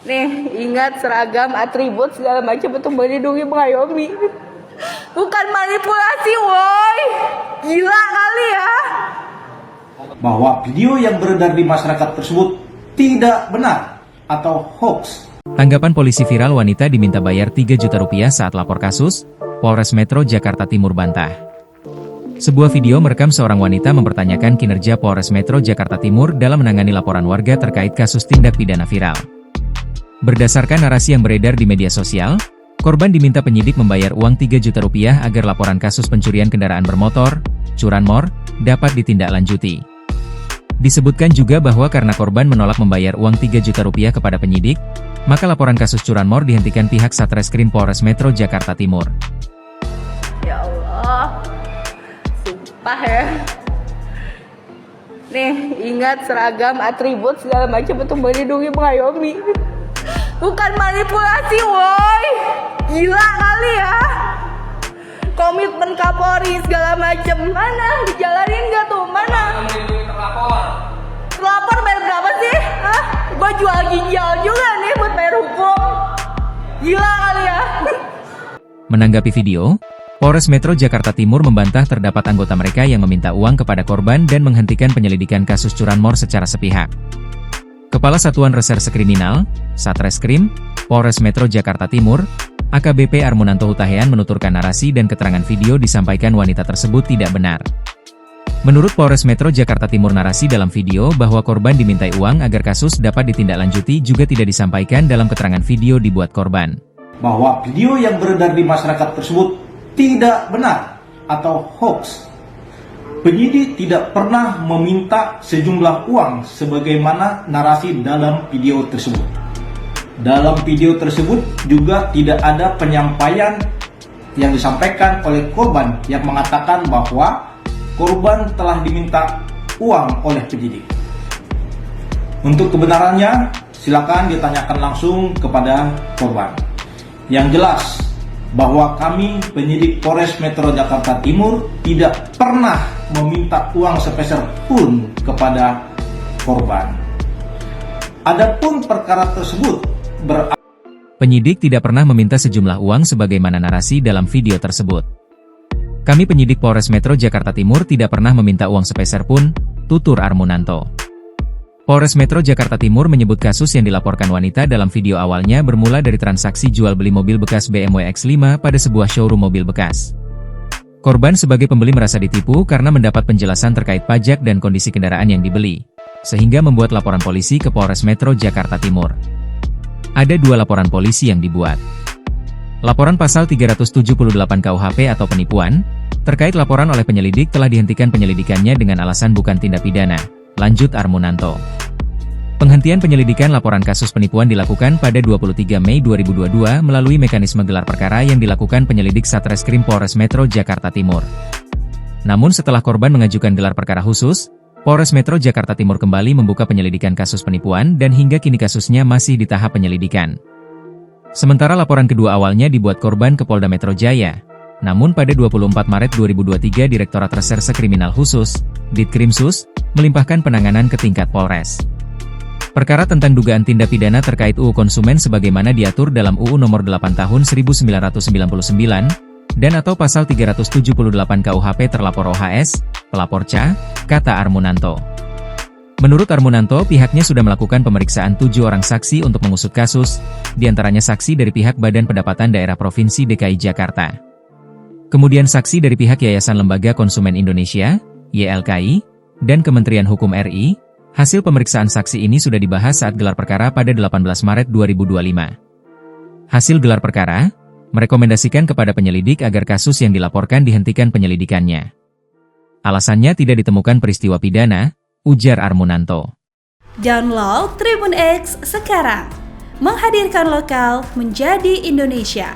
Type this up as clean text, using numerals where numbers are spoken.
Nih, ingat seragam, atribut, segala macam untuk melindungi mengayomi. Bukan manipulasi, woi. Gila kali ya. Bahwa video yang beredar di masyarakat tersebut tidak benar atau hoax. Tanggapan polisi viral wanita diminta bayar 3 juta rupiah saat lapor kasus, Polres Metro Jakarta Timur bantah. Sebuah video merekam seorang wanita mempertanyakan kinerja Polres Metro Jakarta Timur dalam menangani laporan warga terkait kasus tindak pidana viral. Berdasarkan narasi yang beredar di media sosial, korban diminta penyidik membayar uang 3 juta rupiah agar laporan kasus pencurian kendaraan bermotor, curanmor, dapat ditindaklanjuti. Disebutkan juga bahwa karena korban menolak membayar uang 3 juta rupiah kepada penyidik, maka laporan kasus curanmor dihentikan pihak Satreskrim Polres Metro Jakarta Timur. Ya Allah, sumpah ya. Nih, ingat seragam, atribut, segala macam untuk melindungi mengayomi. Bukan manipulasi, woi. Gila kali ya. Komitmen Kapolri segala macam. Mana? Dijalanin nggak tuh? Mana? Terlapor bayar berapa sih? Hah? Gue jual ginjal juga nih buat bayar hukum. Gila kali ya. Menanggapi video, Polres Metro Jakarta Timur membantah terdapat anggota mereka yang meminta uang kepada korban dan menghentikan penyelidikan kasus curanmor secara sepihak. Kepala Satuan Reserse Kriminal, Satreskrim, Polres Metro Jakarta Timur, AKBP Armunanto Hutahean menuturkan narasi dan keterangan video disampaikan wanita tersebut tidak benar. Menurut Polres Metro Jakarta Timur, narasi dalam video bahwa korban dimintai uang agar kasus dapat ditindaklanjuti juga tidak disampaikan dalam keterangan video dibuat korban. Bahwa video yang beredar di masyarakat tersebut tidak benar atau hoax. Penyidik tidak pernah meminta sejumlah uang sebagaimana narasi dalam video tersebut. Dalam video tersebut juga tidak ada penyampaian yang disampaikan oleh korban yang mengatakan bahwa korban telah diminta uang oleh penyidik. Untuk kebenarannya, silakan ditanyakan langsung kepada korban. Yang jelas, bahwa kami penyidik Polres Metro Jakarta Timur tidak pernah meminta uang sepeser pun kepada korban. Adapun perkara tersebut penyidik tidak pernah meminta sejumlah uang sebagaimana narasi dalam video tersebut. Kami penyidik Polres Metro Jakarta Timur tidak pernah meminta uang sepeser pun, tutur Armunanto. Polres Metro Jakarta Timur menyebut kasus yang dilaporkan wanita dalam video awalnya bermula dari transaksi jual beli mobil bekas BMW X5 pada sebuah showroom mobil bekas. Korban sebagai pembeli merasa ditipu karena mendapat penjelasan terkait pajak dan kondisi kendaraan yang dibeli, sehingga membuat laporan polisi ke Polres Metro Jakarta Timur. Ada 2 laporan polisi yang dibuat. Laporan pasal 378 KUHP atau penipuan, terkait laporan oleh penyelidik telah dihentikan penyelidikannya dengan alasan bukan tindak pidana, lanjut Armunanto. Penghentian penyelidikan laporan kasus penipuan dilakukan pada 23 Mei 2022 melalui mekanisme gelar perkara yang dilakukan penyelidik Satreskrim Polres Metro Jakarta Timur. Namun setelah korban mengajukan gelar perkara khusus, Polres Metro Jakarta Timur kembali membuka penyelidikan kasus penipuan dan hingga kini kasusnya masih di tahap penyelidikan. Sementara laporan kedua awalnya dibuat korban ke Polda Metro Jaya. Namun pada 24 Maret 2023 Direktorat Reserse Kriminal Khusus, Ditkrimsus, melimpahkan penanganan ke tingkat Polres. Perkara tentang dugaan tindak pidana terkait UU Konsumen sebagaimana diatur dalam UU Nomor 8 Tahun 1999, dan atau Pasal 378 KUHP terlapor OHS, pelapor C, kata Armunanto. Menurut Armunanto, pihaknya sudah melakukan pemeriksaan 7 orang saksi untuk mengusut kasus, diantaranya saksi dari pihak Badan Pendapatan Daerah Provinsi DKI Jakarta. Kemudian saksi dari pihak Yayasan Lembaga Konsumen Indonesia, YLKI, dan Kementerian Hukum RI. Hasil pemeriksaan saksi ini sudah dibahas saat gelar perkara pada 18 Maret 2025. Hasil gelar perkara, merekomendasikan kepada penyelidik agar kasus yang dilaporkan dihentikan penyelidikannya. Alasannya tidak ditemukan peristiwa pidana, ujar Armunanto. Download Tribun X sekarang, menghadirkan lokal menjadi Indonesia.